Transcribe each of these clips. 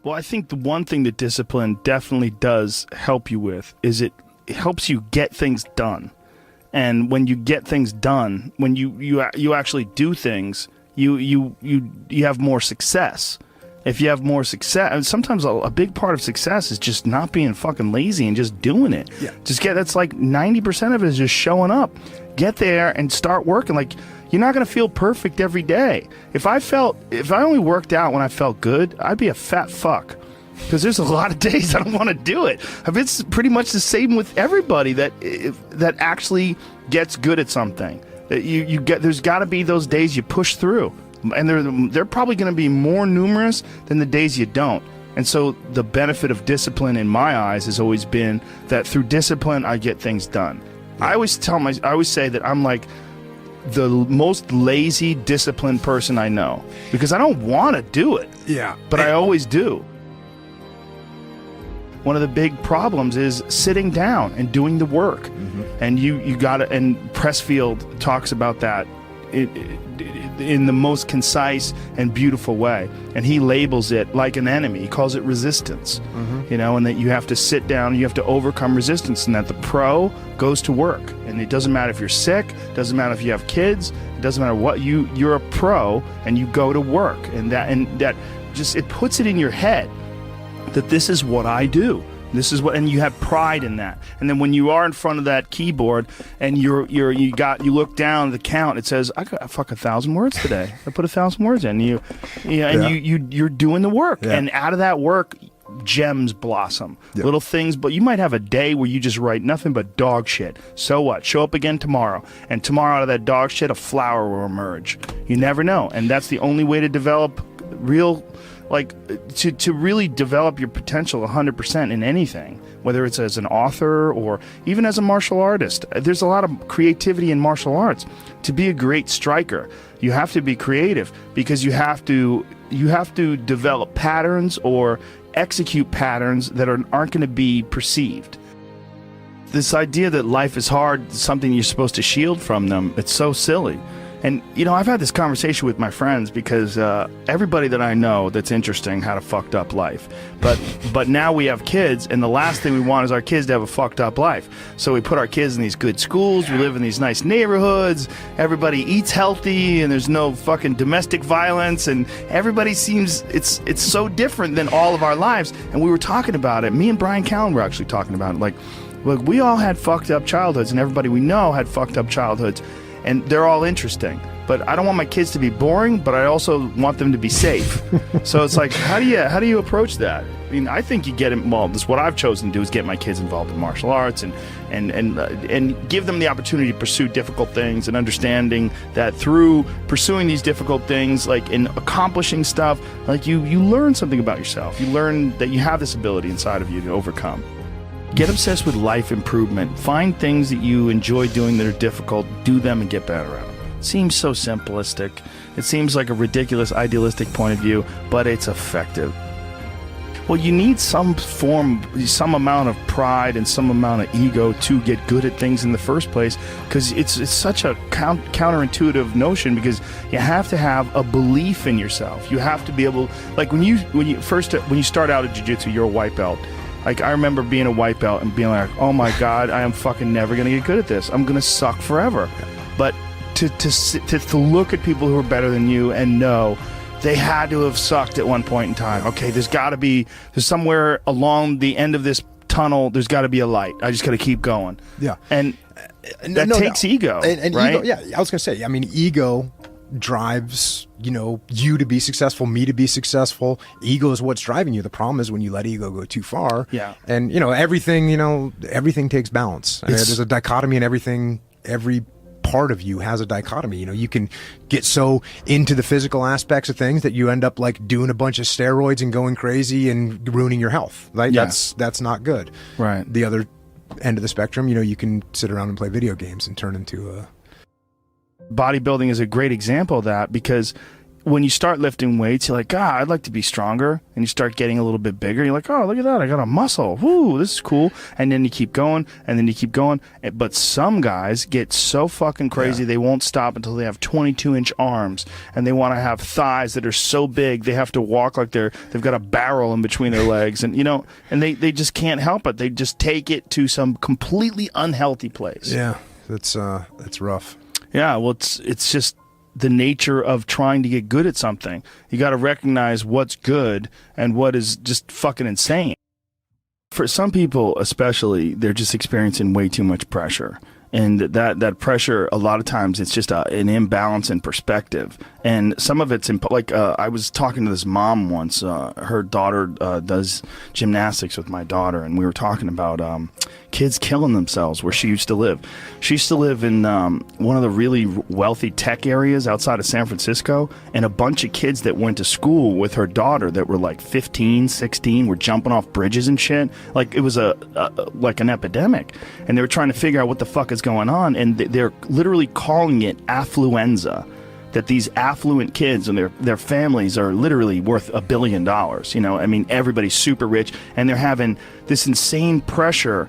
Well, I think the one thing that discipline definitely does help you with is it helps you get things done. And when you get things done, when you actually do things, you have more success. If you have more success, and sometimes a big part of success is just not being fucking lazy and just doing it. Yeah. That's like 90% of it is just showing up. Get there and start working. Like, you're not going to feel perfect every day. If I only worked out when I felt good, I'd be a fat fuck. Because there's a lot of days I don't want to do it. It's pretty much the same with everybody that actually gets good at something. That there's got to be those days you push through, and they're probably going to be more numerous than the days you don't. And so the benefit of discipline in my eyes has always been that through discipline I get things done. Yeah. I always say that I'm like the most lazy, disciplined person I know, because I don't want to do it. Yeah, but I always do. One of the big problems is sitting down and doing the work. Mm-hmm. And you got to, and Pressfield talks about that in the most concise and beautiful way. And he labels it like an enemy. He calls it resistance. Mm-hmm. And that you have to sit down, you have to overcome resistance, and that the pro goes to work. And it doesn't matter if you're sick, doesn't matter if you have kids, it doesn't matter what, you're a pro and you go to work. And that just, it puts it in your head that this is what I do. This is what, and you have pride in that. And then when you are in front of that keyboard and you look down the count, it says, I got 1,000 words today. I put 1,000 words in. You're doing the work. Yeah. And out of that work, gems blossom. Yep. Little things, but you might have a day where you just write nothing but dog shit. So what? Show up again tomorrow. And tomorrow out of that dog shit, a flower will emerge. You never know. And that's the only way to develop real, to really develop your potential 100% in anything, whether it's as an author or even as a martial artist. There's a lot of creativity in martial arts. To be a great striker, you have to be creative, because you have to develop patterns or execute patterns that aren't going to be perceived. This idea that life is hard is something you're supposed to shield from them, it's so silly. And, I've had this conversation with my friends, because everybody that I know that's interesting had a fucked up life. But now we have kids, and the last thing we want is our kids to have a fucked up life. So we put our kids in these good schools, we live in these nice neighborhoods, everybody eats healthy, and there's no fucking domestic violence, and everybody seems, it's so different than all of our lives. And we were talking about it. Me and Brian Callen were actually talking about it. Look, we all had fucked up childhoods, and everybody we know had fucked up childhoods. And they're all interesting, but I don't want my kids to be boring, but I also want them to be safe. So it's like, how do you approach that? I mean, I think you get involved. This, what I've chosen to do is get my kids involved in martial arts and give them the opportunity to pursue difficult things, and understanding that through pursuing these difficult things, like in accomplishing stuff, like you learn something about yourself. You learn that you have this ability inside of you to overcome. Get obsessed with life improvement. Find things that you enjoy doing that are difficult. Do them and get better at them. It seems so simplistic. It seems like a ridiculous, idealistic point of view, but it's effective. Well, you need some amount of pride and some amount of ego to get good at things in the first place, because it's such a counterintuitive notion, because you have to have a belief in yourself. You have to be able, like when you start out at jiu-jitsu, you're a white belt. Like, I remember being a white belt and being like, oh my God, I am fucking never going to get good at this. I'm going to suck forever. But to look at people who are better than you and know they had to have sucked at one point in time. Okay, there's somewhere along the end of this tunnel, there's got to be a light. I just got to keep going. Yeah. And that takes ego, and right? Ego, yeah, I was going to say, I mean, ego drives you to be successful, me to be successful. Ego is what's driving you. The problem is when you let ego go too far. Yeah. And everything takes balance. I mean, there's a dichotomy in everything. Every part of you has a dichotomy. You can get so into the physical aspects of things that you end up like doing a bunch of steroids and going crazy and ruining your health. Right? Yeah. That's not good. Right. The other end of the spectrum, you can sit around and play video games and turn into a... Bodybuilding is a great example of that, because when you start lifting weights, you're like, God, I'd like to be stronger. And you start getting a little bit bigger. You're like, oh, look at that. I got a muscle. Woo, this is cool. And then you keep going, and then you keep going. But some guys get so fucking crazy, they won't stop until they have 22-inch arms. And they want to have thighs that are so big, they have to walk like they've got a barrel in between their legs. And, you know, and they just can't help it. They just take it to some completely unhealthy place. Yeah, that's rough. Yeah, well, it's just the nature of trying to get good at something. You got to recognize what's good and what is just fucking insane. For some people, especially, they're just experiencing way too much pressure. And that pressure, a lot of times, it's just an imbalance in perspective. And some of it's, like, I was talking to this mom once. Her daughter does gymnastics with my daughter, and we were talking about kids killing themselves where she used to live. She used to live in one of the really wealthy tech areas outside of San Francisco, and a bunch of kids that went to school with her daughter that were like 15, 16, were jumping off bridges and shit. Like, it was like an epidemic. And they were trying to figure out what the fuck is going on, and they're literally calling it affluenza. That these affluent kids and their families are literally worth $1 billion. You know, I mean, everybody's super rich, and they're having this insane pressure,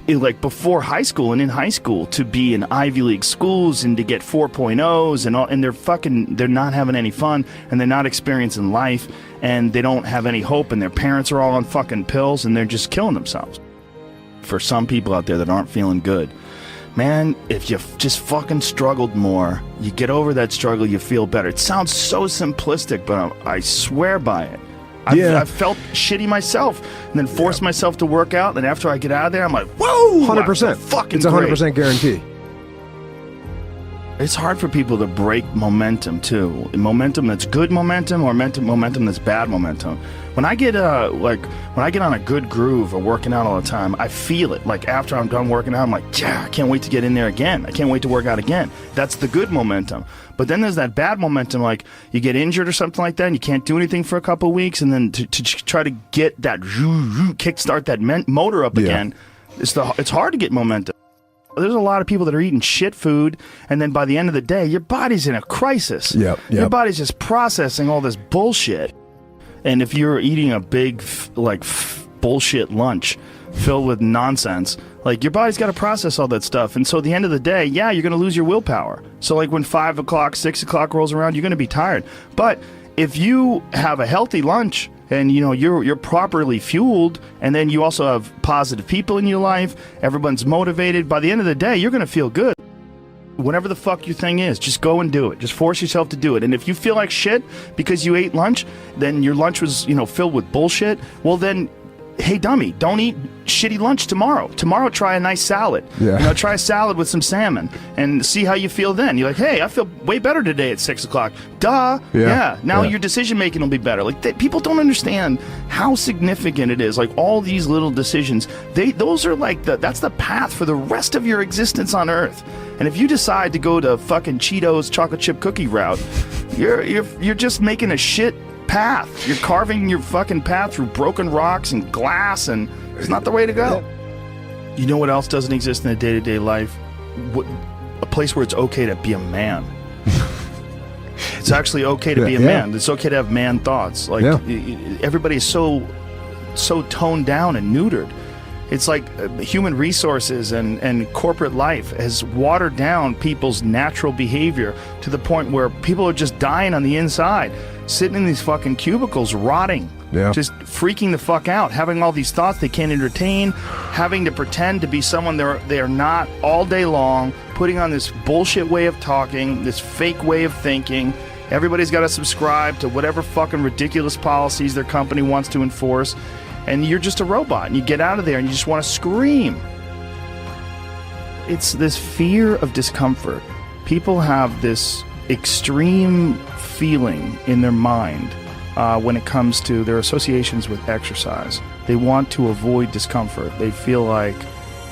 like before high school and in high school, to be in Ivy League schools and to get 4.0s and all, and they're not having any fun, and they're not experiencing life, and they don't have any hope, and their parents are all on fucking pills, and they're just killing themselves. For some people out there that aren't feeling good, man, if you just fucking struggled more, you get over that struggle, you feel better. It sounds so simplistic, but I swear by it. I've felt shitty myself, and then forced myself to work out, and after I get out of there, I'm like, whoa! 100%. Fucking it's 100% guarantee. It's hard for people to break momentum, too. Momentum that's good momentum, or momentum that's bad momentum. When I get on a good groove of working out all the time, I feel it. Like, after I'm done working out, I'm like, yeah, I can't wait to get in there again. I can't wait to work out again. That's the good momentum. But then there's that bad momentum, like you get injured or something like that, and you can't do anything for a couple of weeks, and then to try to get that kickstart that motor up again, it's hard to get momentum. There's a lot of people that are eating shit food, and then by the end of the day, your body's in a crisis. Your body's just processing all this bullshit. And if you're eating a big, bullshit lunch filled with nonsense, like, your body's got to process all that stuff. And so at the end of the day, yeah, you're going to lose your willpower. So, like, when 5 o'clock, 6 o'clock rolls around, you're going to be tired. But if you have a healthy lunch, and, you know, you're properly fueled, and then you also have positive people in your life, everyone's motivated, by the end of the day, you're going to feel good. Whatever the fuck your thing is, just go and do it. Just force yourself to do it. And if you feel like shit because you ate lunch, then your lunch was, you know, filled with bullshit, well then, hey dummy, don't eat shitty lunch tomorrow. Tomorrow try a nice salad. You know, try a salad with some salmon and see how you feel then. You're like, hey, I feel way better today at 6 o'clock. Duh. Now your decision making will be better. Like, people don't understand how significant it is. Like, all these little decisions, those are like that's the path for the rest of your existence on Earth. And if you decide to go to fucking Cheetos chocolate chip cookie route, you're just making a shit path. You're carving your fucking path through broken rocks and glass, and it's not the way to go. You know what else doesn't exist in a day-to-day life? A place where it's okay to be a man. It's actually okay to be a man. It's okay to have man thoughts. Like, everybody is so toned down and neutered. It's like human resources and corporate life has watered down people's natural behavior to the point where people are just dying on the inside, sitting in these fucking cubicles, rotting, just freaking the fuck out, having all these thoughts they can't entertain, having to pretend to be someone they are not all day long, putting on this bullshit way of talking, this fake way of thinking. Everybody's got to subscribe to whatever fucking ridiculous policies their company wants to enforce. And you're just a robot, and you get out of there and you just want to scream. It's this fear of discomfort. People have this extreme feeling in their mind when it comes to their associations with exercise. They want to avoid discomfort. They feel like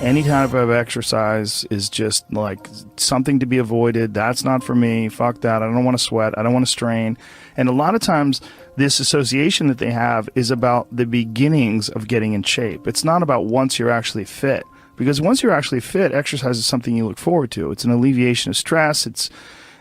any type of exercise is just like something to be avoided. That's not for me. Fuck that. I don't want to sweat. I don't want to strain. And a lot of times, this association that they have is about the beginnings of getting in shape. It's not about once you're actually fit. Because once you're actually fit, exercise is something you look forward to. It's an alleviation of stress.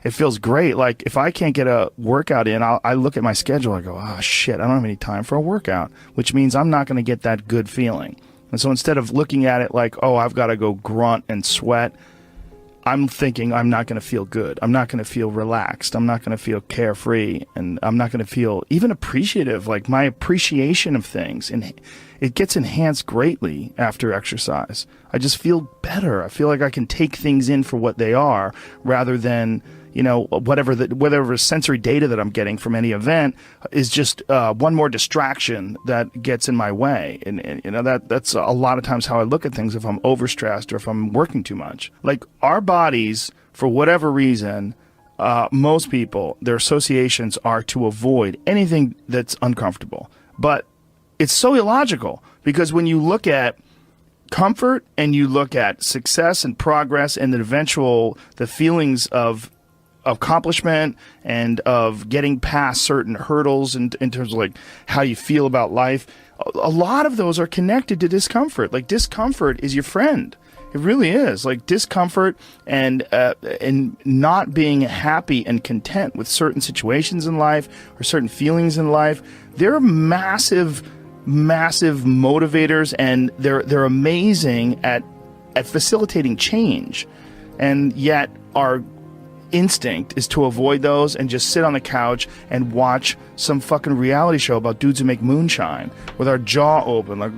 it feels great. Like if I can't get a workout in, I look at my schedule. I go, oh shit, I don't have any time for a workout, which means I'm not going to get that good feeling. And so instead of looking at it like, oh, I've got to go grunt and sweat, I'm thinking I'm not going to feel good. I'm not going to feel relaxed. I'm not going to feel carefree. And I'm not going to feel even appreciative. Like my appreciation of things, and it gets enhanced greatly after exercise. I just feel better. I feel like I can take things in for what they are rather than, whatever sensory data that I'm getting from any event is just one more distraction that gets in my way. And that's a lot of times how I look at things if I'm overstressed or if I'm working too much. Like our bodies, for whatever reason, most people, their associations are to avoid anything that's uncomfortable. But it's so illogical, because when you look at comfort and you look at success and progress and the feelings of accomplishment and of getting past certain hurdles in terms of like how you feel about life, a lot of those are connected to discomfort. Like discomfort is your friend. It really is. Like discomfort and not being happy and content with certain situations in life or certain feelings in life, they're massive motivators, and they're amazing at facilitating change. And yet our instinct is to avoid those and just sit on the couch and watch some fucking reality show about dudes who make moonshine with our jaw open, like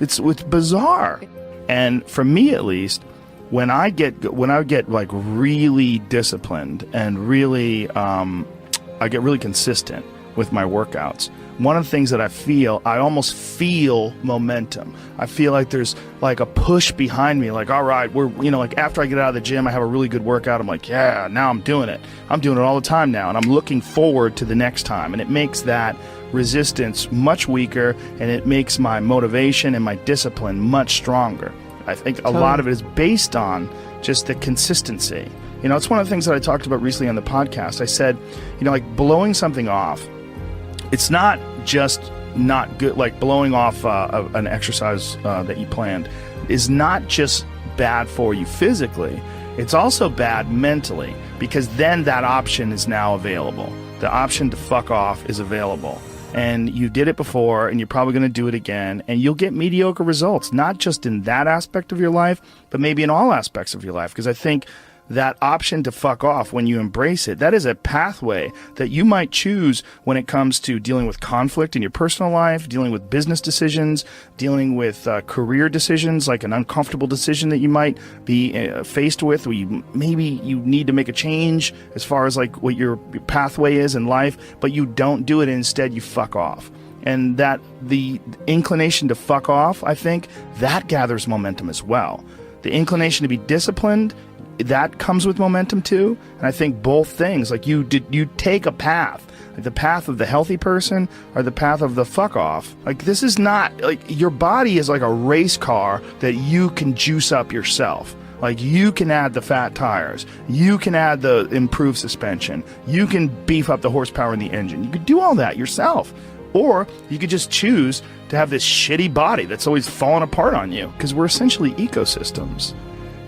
it's bizarre. And for me, at least, when I get like really disciplined and really I get really consistent with my workouts, one of the things that I almost feel momentum. I feel like there's like a push behind me, like, all right, like after I get out of the gym, I have a really good workout. I'm like, yeah, now I'm doing it. I'm doing it all the time now. And I'm looking forward to the next time. And it makes that resistance much weaker, and it makes my motivation and my discipline much stronger. I think a lot of it is based on just the consistency. It's one of the things that I talked about recently on the podcast. I said, like blowing something off, it's not just not good. Like blowing off an exercise that you planned is not just bad for you physically. It's also bad mentally, because then that option is now available. The option to fuck off is available. And you did it before, and you're probably going to do it again, and you'll get mediocre results, not just in that aspect of your life, but maybe in all aspects of your life. Because I think that option to fuck off, when you embrace it, that is a pathway that you might choose when it comes to dealing with conflict in your personal life, dealing with business decisions, dealing with career decisions, like an uncomfortable decision that you might be faced with, where maybe you need to make a change as far as like what your pathway is in life, but you don't do it, and instead you fuck off. And that the inclination to fuck off, I think, that gathers momentum as well. The inclination to be disciplined, that comes with momentum too. And I think both things, like you take a path, like the path of the healthy person or the path of the fuck off. Like this is not like your body is like a race car that you can juice up yourself. Like you can add the fat tires, you can add the improved suspension, you can beef up the horsepower in the engine. You could do all that yourself. Or you could just choose to have this shitty body that's always falling apart on you, because we're essentially ecosystems.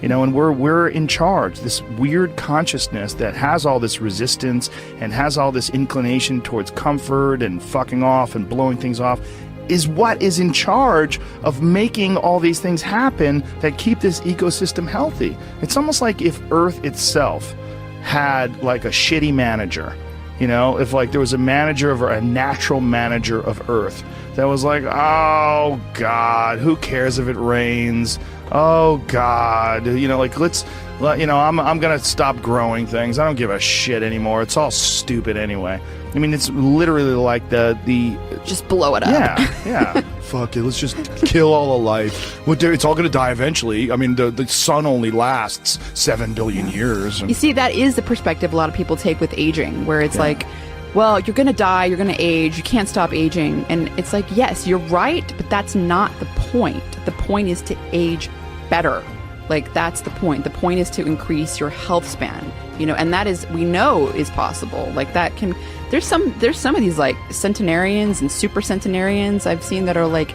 And we're in charge. This weird consciousness that has all this resistance and has all this inclination towards comfort and fucking off and blowing things off is what is in charge of making all these things happen that keep this ecosystem healthy. It's almost like if Earth itself had like a shitty manager. If like there was a natural manager of Earth that was like, oh God, who cares if it rains? Oh God, I'm gonna stop growing things. I don't give a shit anymore. It's all stupid anyway. I mean, it's literally like the just blow it up. Yeah. Fuck it. Let's just kill all of life. It's all gonna die eventually. I mean, the sun only lasts 7 billion years. You see, that is the perspective a lot of people take with aging, where it's like, well, you're gonna die, you're gonna age, you can't stop aging, and it's like, yes, you're right, but that's not the point. The point is to age better. Like that's the point. The point is to increase your health span, and that is, we know is possible. Like that can, there's some of these like centenarians and super centenarians I've seen that are like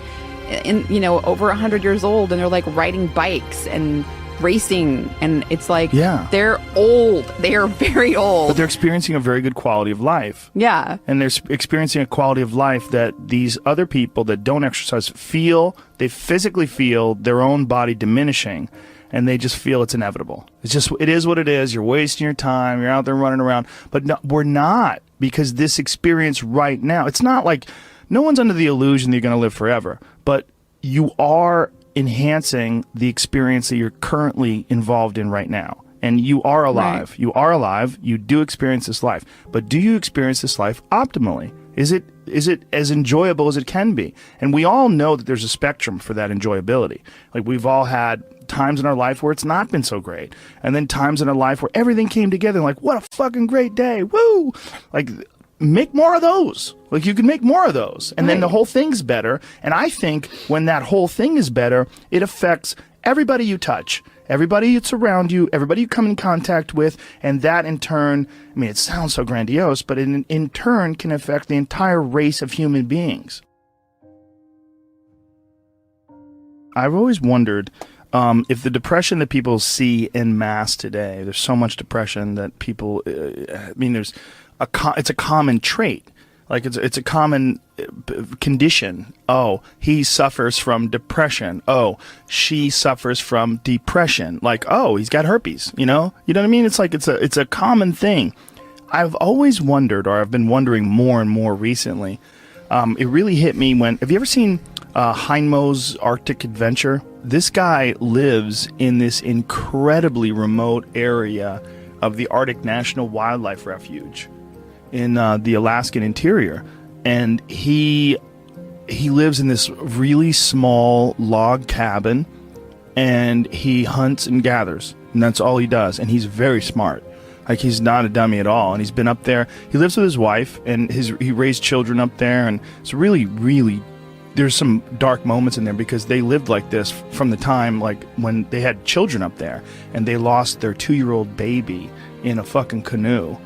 over 100 years old, and they're like riding bikes and racing, and it's like, Yeah. they're old. They are very old. But they're experiencing a very good quality of life. Yeah. And they're experiencing a quality of life that these other people that don't exercise feel, they physically feel their own body diminishing, and they just feel it's inevitable. It is what it is. You're wasting your time. You're out there running around. But no, we're not, because this experience right now, it's not like, no one's under the illusion that you're going to live forever, but you are enhancing the experience that you're currently involved in right now. And you are alive. Right. You are alive. You do experience this life. But do you experience this life optimally? Is it as enjoyable as it can be? And we all know that there's a spectrum for that enjoyability. Like, we've all had times in our life where it's not been so great. And then times in our life where everything came together, like, what a fucking great day. Woo! Like, make more of those. Like, you can make more of those. And then the whole thing's better. And I think when that whole thing is better, it affects everybody you touch, everybody that's around you, everybody you come in contact with. And that in turn, I mean, it sounds so grandiose, but in turn can affect the entire race of human beings. I've always wondered if the depression that people see en masse today, there's so much depression that people, I mean, it's a common trait. Like, it's a common condition. Oh, he suffers from depression. Oh, she suffers from depression. Like, oh, he's got herpes, you know what I mean? It's like, it's a common thing. I've always wondered, or I've been wondering more and more recently. It really hit me when, have you ever seen Heinmo's Arctic Adventure? This guy lives in this incredibly remote area of the Arctic National Wildlife Refuge in the Alaskan interior, and he lives in this really small log cabin, and he hunts and gathers, and that's all he does. And he's very smart. Like, he's not a dummy at all. And he's been up there. He lives with his wife, and he raised children up there, and it's really, really, there's some dark moments in there because they lived like this from the time, like, when they had children up there, and they lost their 2-year-old baby in a fucking canoe.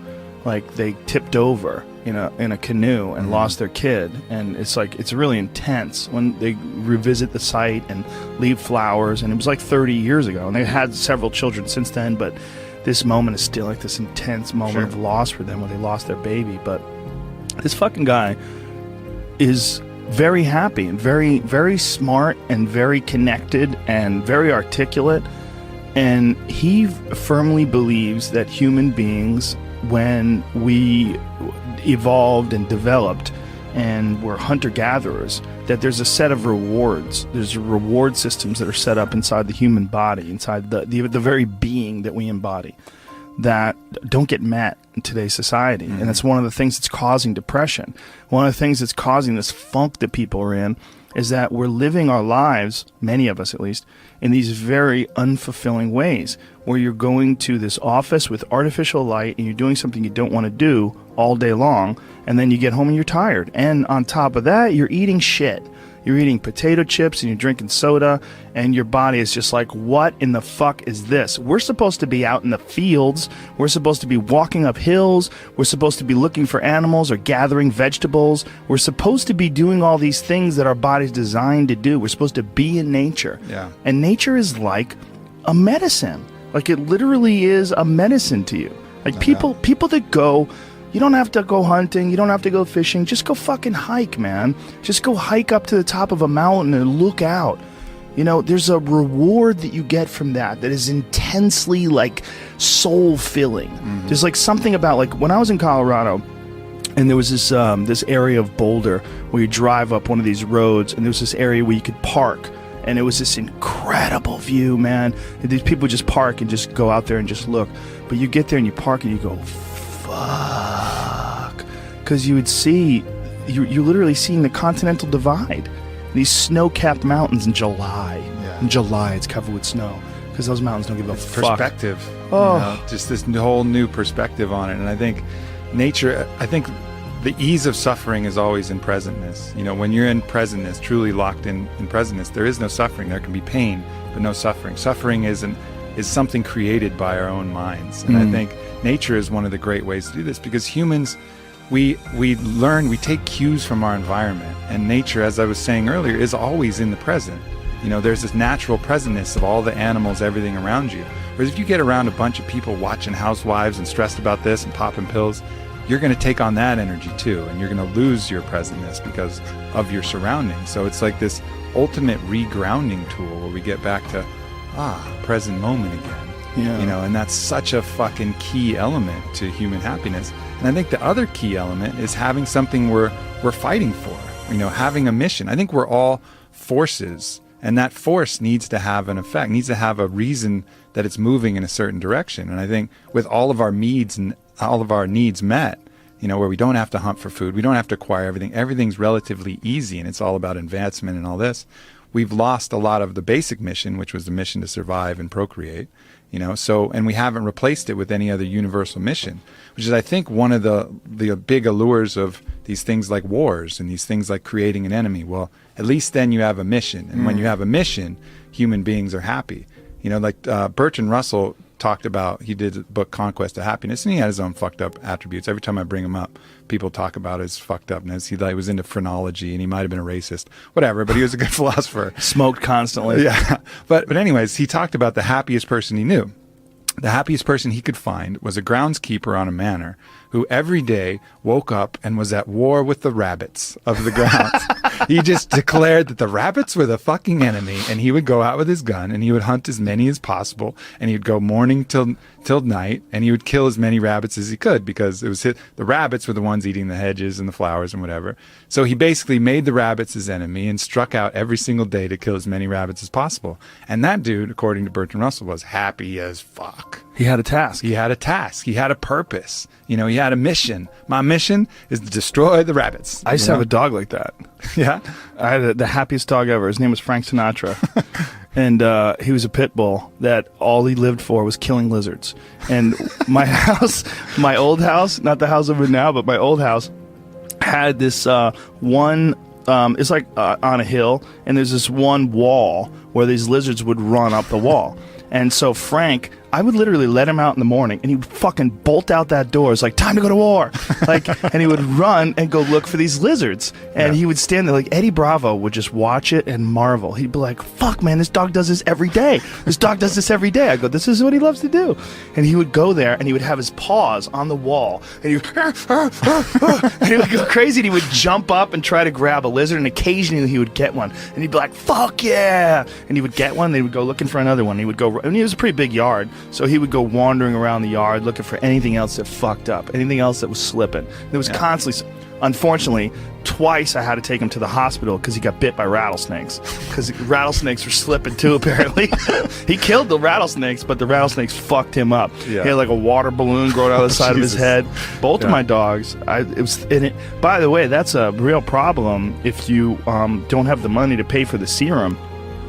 Like, they tipped over in a canoe and lost their kid. And it's like, it's really intense when they revisit the site and leave flowers. And it was like 30 years ago, and they had several children since then, but this moment is still like this intense moment of loss for them when they lost their baby. But this fucking guy is very happy and very, very smart and very connected and very articulate. And he firmly believes that human beings, when we evolved and developed and were hunter-gatherers, that there's a set of rewards. There's reward systems that are set up inside the human body, inside the very being that we embody, that don't get met in today's society. And that's one of the things that's causing depression. One of the things that's causing this funk that people are in is that we're living our lives, many of us at least, in these very unfulfilling ways, where you're going to this office with artificial light and you're doing something you don't want to do all day long, and then you get home and you're tired. And on top of that, you're eating shit. You're eating potato chips and you're drinking soda, and your body is just like, what in the fuck is this? We're supposed to be out in the fields. We're supposed to be walking up hills. We're supposed to be looking for animals or gathering vegetables. We're supposed to be doing all these things that our body's designed to do. We're supposed to be in nature. Yeah. And nature is like a medicine. Like, it literally is a medicine to you. Like, people that go, you don't have to go hunting, you don't have to go fishing, just go fucking hike, man. Just go hike up to the top of a mountain and look out. You know, there's a reward that you get from that is intensely, like, soul-filling. There's, like, something about, like, when I was in Colorado, and there was this this area of Boulder where you drive up one of these roads, and there was this area where you could park. And it was this incredible view, man. And these people just park and just go out there and just look. But you get there and you park and you go, fuck. Because you would see, you're literally seeing the Continental Divide. These snow-capped mountains in July. Yeah. In July, it's covered with snow. Because those mountains don't give a fuck. Perspective. Oh. You know, just this whole new perspective on it. And I think nature, the ease of suffering is always in presentness. You know, when you're in presentness, truly locked in presentness, there is no suffering. There can be pain, but no suffering. Suffering is something created by our own minds. And I think nature is one of the great ways to do this, because humans, we take cues from our environment. And nature, as I was saying earlier, is always in the present. You know, there's this natural presentness of all the animals, everything around you. Whereas if you get around a bunch of people watching housewives and stressed about this and popping pills, you're going to take on that energy too, and you're going to lose your presentness because of your surroundings. So it's like this ultimate regrounding tool where we get back to present moment again. Yeah. You know, and that's such a fucking key element to human happiness. And I think the other key element is having something we're fighting for, you know, having a mission. I think we're all forces, and that force needs to have an effect, needs to have a reason that it's moving in a certain direction. And I think with all of our needs and all of our needs met, you know, where we don't have to hunt for food, we don't have to acquire everything, everything's relatively easy, and it's all about advancement and all this, we've lost a lot of the basic mission, which was the mission to survive and procreate. You know, so, and we haven't replaced it with any other universal mission, which is, I think, one of the big allures of these things like wars and these things like creating an enemy. Well, at least then you have a mission. And when you have a mission, human beings are happy. You know, like Bertrand Russell talked about, he did a book, Conquest of Happiness, and he had his own fucked up attributes. Every time I bring him up, people talk about his fucked upness. He was into phrenology, and he might have been a racist, whatever, but he was a good philosopher. Smoked constantly. Yeah. But anyways, he talked about the happiest person he knew. The happiest person he could find was a groundskeeper on a manor who every day woke up and was at war with the rabbits of the grounds. He just declared that the rabbits were the fucking enemy, and he would go out with his gun and he would hunt as many as possible, and he'd go morning till night, and he would kill as many rabbits as he could, because it was the rabbits were the ones eating the hedges and the flowers and whatever. So he basically made the rabbits his enemy and struck out every single day to kill as many rabbits as possible. And that dude, according to Bertrand Russell, was happy as fuck. He had a task. He had a task. He had a purpose. You know, he had a mission. My mission is to destroy the rabbits. I used to have a dog like that. Yeah? I had the happiest dog ever. His name was Frank Sinatra. And he was a pit bull that all he lived for was killing lizards. And my house, my old house, not the house I'm in now, but my old house, had this one, it's like on a hill, and there's this one wall where these lizards would run up the wall. And so Frank, I would literally let him out in the morning, and he would fucking bolt out that door. It's like, time to go to war. And he would run and go look for these lizards. And he would stand there, like Eddie Bravo would just watch it and marvel. He'd be like, fuck, man, this dog does this every day. This dog does this every day. I go, this is what he loves to do. And he would go there, and he would have his paws on the wall. And he would, and he would go crazy, and he would jump up and try to grab a lizard, and occasionally he would get one. And he'd be like, fuck yeah. And he would get one, and he would go looking for another one. He would go, and he was a pretty big yard. So he would go wandering around the yard looking for anything else that fucked up, anything else that was slipping. There was constantly, unfortunately, twice I had to take him to the hospital because he got bit by rattlesnakes. Because rattlesnakes were slipping too, apparently. He killed the rattlesnakes, but the rattlesnakes fucked him up. Yeah. He had like a water balloon growing out of the side of his head. Both of my dogs. By the way, that's a real problem if you don't have the money to pay for the serum.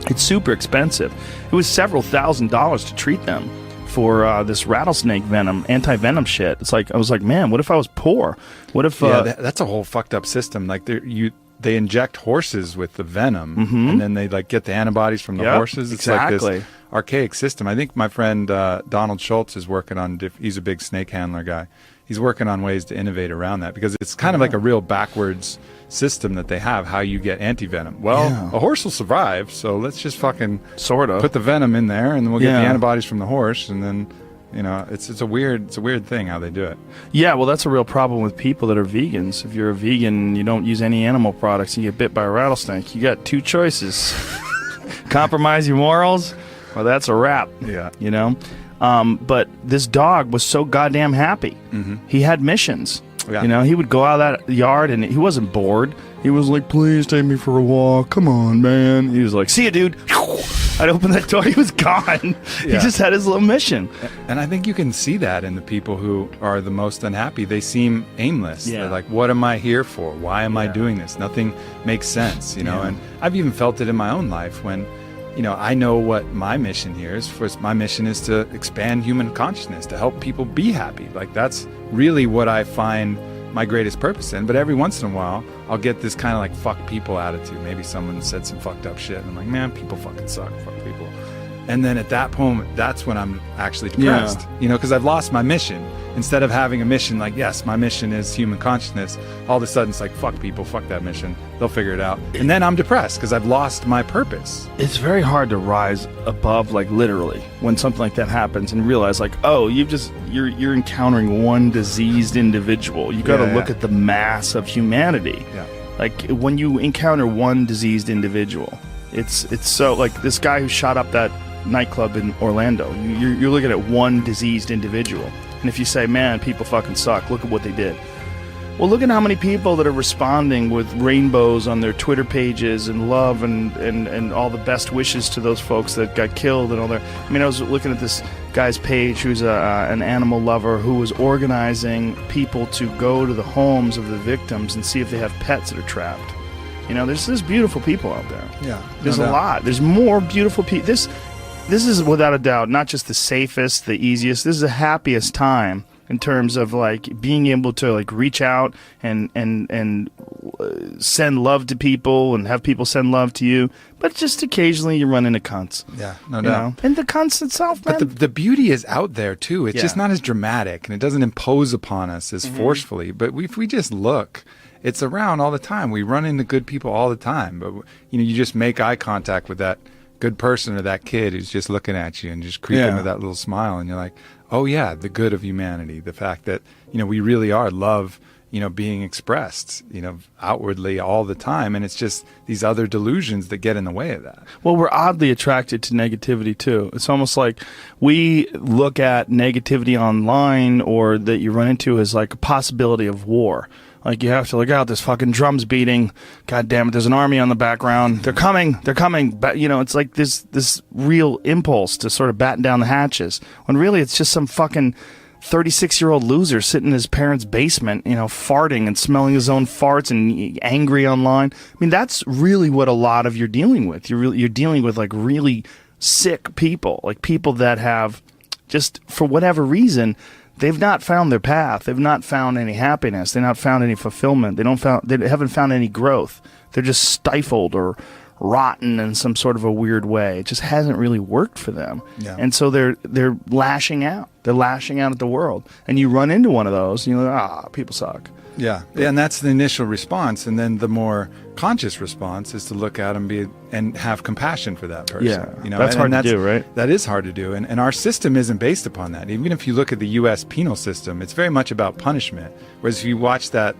It's super expensive. It was several $1,000s to treat them for this rattlesnake venom, anti-venom shit. It's like, I was like, man, what if I was poor? What if... that's a whole fucked up system. Like, they inject horses with the venom, and then they like get the antibodies from the horses. It's like this archaic system. I think my friend Donald Schultz is working on, he's a big snake handler guy. He's working on ways to innovate around that, because it's kind of like a real backwards system that they have, how you get anti-venom. Well, a horse will survive, so let's just fucking put the venom in there, and then we'll get the antibodies from the horse, and then, you know, it's a weird thing how they do it. Yeah, well, that's a real problem with people that are vegans. If you're a vegan and you don't use any animal products and you get bit by a rattlesnake, you got two choices. Compromise your morals, or that's a wrap. Yeah. You know? But this dog was so goddamn happy. He had missions. Yeah. You know, he would go out of that yard and he wasn't bored. He was like, please take me for a walk. Come on, man. He was like, see ya, dude. I'd open that door. He was gone. He just had his little mission. And I think you can see that in the people who are the most unhappy. They seem aimless. They're like, what am I here for? Why am I doing this? Nothing makes sense, you know? And I've even felt it in my own life when, you know, I know what my mission here is. First, my mission is to expand human consciousness, to help people be happy. Like, that's really what I find my greatest purpose in. But every once in a while, I'll get this kind of like fuck people attitude. Maybe someone said some fucked up shit, and I'm like, man, people fucking suck. Fuck people. And then at that moment, that's when I'm actually depressed, you know, because I've lost my mission. Instead of having a mission like, yes, my mission is human consciousness, all of a sudden it's like, fuck people, fuck that mission. They'll figure it out. And then I'm depressed because I've lost my purpose. It's very hard to rise above, like literally, when something like that happens and realize like, oh, you're encountering one diseased individual. You got to look at the mass of humanity. Yeah. Like when you encounter one diseased individual, it's so like this guy who shot up that nightclub in Orlando. You're looking at one diseased individual. And if you say, man, people fucking suck, look at what they did. Well, look at how many people that are responding with rainbows on their Twitter pages and love and all the best wishes to those folks that got killed and all that. I mean, I was looking at this guy's page who's an animal lover who was organizing people to go to the homes of the victims and see if they have pets that are trapped. You know, there's beautiful people out there. Yeah. There's a lot. There's more beautiful people. This is without a doubt not just the safest, the easiest. This is the happiest time in terms of like being able to like reach out and send love to people and have people send love to you. But just occasionally you run into cunts. Yeah, no doubt. And the cunts itself, man. But the beauty is out there too. It's just not as dramatic and it doesn't impose upon us as forcefully. But if we just look, it's around all the time. We run into good people all the time. But you know, you just make eye contact with that good person or that kid who's just looking at you and just creeping with that little smile, and you're like, oh yeah, the good of humanity, the fact that, you know, we really are love, you know, being expressed, you know, outwardly all the time, and it's just these other delusions that get in the way of that. Well, we're oddly attracted to negativity too. It's almost like we look at negativity online or that you run into as like a possibility of war. Like, you have to look out, there's fucking drums beating. God damn it, there's an army on the background. They're coming. But, you know, it's like this real impulse to sort of batten down the hatches. When really it's just some fucking 36-year-old loser sitting in his parents' basement, you know, farting and smelling his own farts and angry online. I mean, that's really what a lot of you're dealing with. You're dealing with, like, really sick people. Like, people that have just, for whatever reason, they've not found their path. They've not found any happiness. They've not found any fulfillment. They haven't found any growth. They're just stifled or rotten in some sort of a weird way. It just hasn't really worked for them. Yeah. And so they're lashing out. They're lashing out at the world. And you run into one of those, and you're like, people suck. Yeah, and that's the initial response, and then the more conscious response is to look at them and have compassion for that person. Yeah, you know, that's hard to do, right? That is hard to do, and our system isn't based upon that. Even if you look at the U.S. penal system, it's very much about punishment. Whereas if you watch that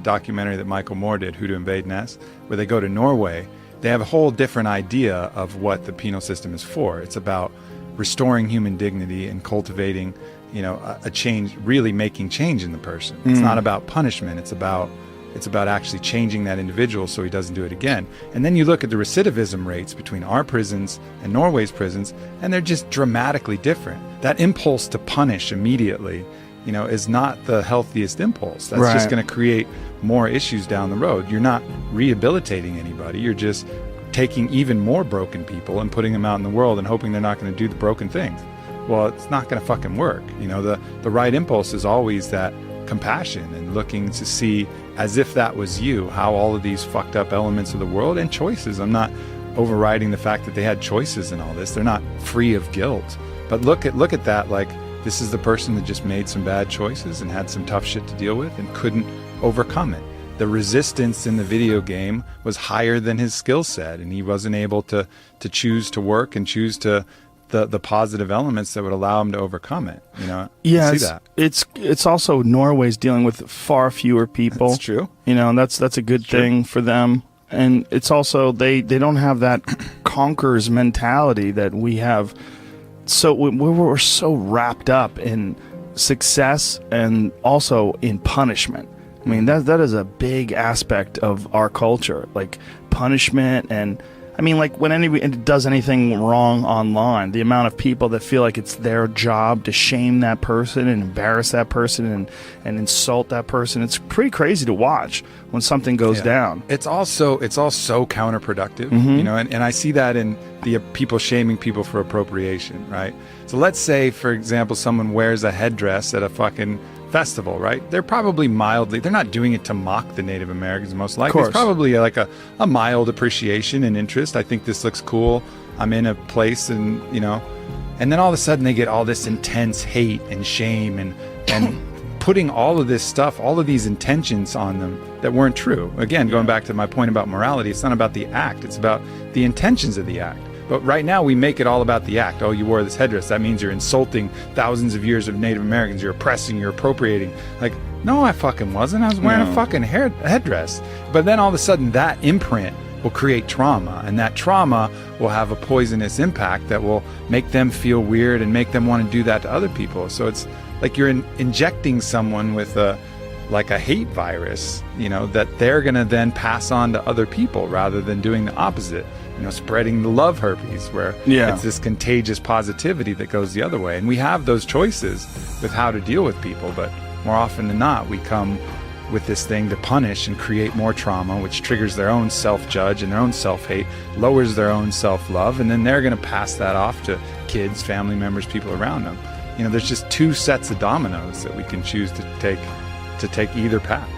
documentary that Michael Moore did, Who to Invade Nest, where they go to Norway, they have a whole different idea of what the penal system is for. It's about restoring human dignity and cultivating, you know, a change, really making change in the person. It's not about punishment. It's about actually changing that individual so he doesn't do it again. And then you look at the recidivism rates between our prisons and Norway's prisons, and they're just dramatically different. That impulse to punish immediately, you know, is not the healthiest impulse. That's just going to create more issues down the road. You're not rehabilitating anybody. You're just taking even more broken people and putting them out in the world and hoping they're not going to do the broken things. Well, it's not going to fucking work. You know, the right impulse is always that compassion and looking to see, as if that was you, how all of these fucked up elements of the world and choices. I'm not overriding the fact that they had choices in all this. They're not free of guilt. But look at that like this is the person that just made some bad choices and had some tough shit to deal with and couldn't overcome it. The resistance in the video game was higher than his skill set, and he wasn't able to choose to work and choose to the positive elements that would allow him to overcome it. You know, yeah, see that. It's also Norway's dealing with far fewer people. That's true. You know, and that's a good thing for them. And it's also they don't have that conquerors mentality that we have. So we're so wrapped up in success and also in punishment. I mean, that is a big aspect of our culture, like punishment. And I mean, like when anybody does anything wrong online, the amount of people that feel like it's their job to shame that person and embarrass that person and insult that person, it's pretty crazy to watch when something goes down. It's all so counterproductive, you know, and I see that in the people shaming people for appropriation, right? So let's say, for example, someone wears a headdress at a fucking festival, right? They're probably they're not doing it to mock the Native Americans, most likely. It's probably like a mild appreciation and interest. I think this looks cool. I'm in a place and, you know, and then all of a sudden they get all this intense hate and shame and putting all of this stuff, all of these intentions on them that weren't true. Again, going back to my point about morality, it's not about the act, it's about the intentions of the act. But right now we make it all about the act. Oh, you wore this headdress, that means you're insulting thousands of years of Native Americans, you're oppressing, you're appropriating. Like, no, I fucking wasn't. I was wearing a fucking headdress. But then all of a sudden that imprint will create trauma, and that trauma will have a poisonous impact that will make them feel weird and make them want to do that to other people. So it's like you're injecting someone with a hate virus, you know, that they're going to then pass on to other people rather than doing the opposite, you know, spreading the love herpes, where it's this contagious positivity that goes the other way. And we have those choices with how to deal with people, but more often than not, we come with this thing to punish and create more trauma, which triggers their own self-judge and their own self-hate, lowers their own self-love, and then they're going to pass that off to kids, family members, people around them. You know, there's just two sets of dominoes that we can choose to take either path.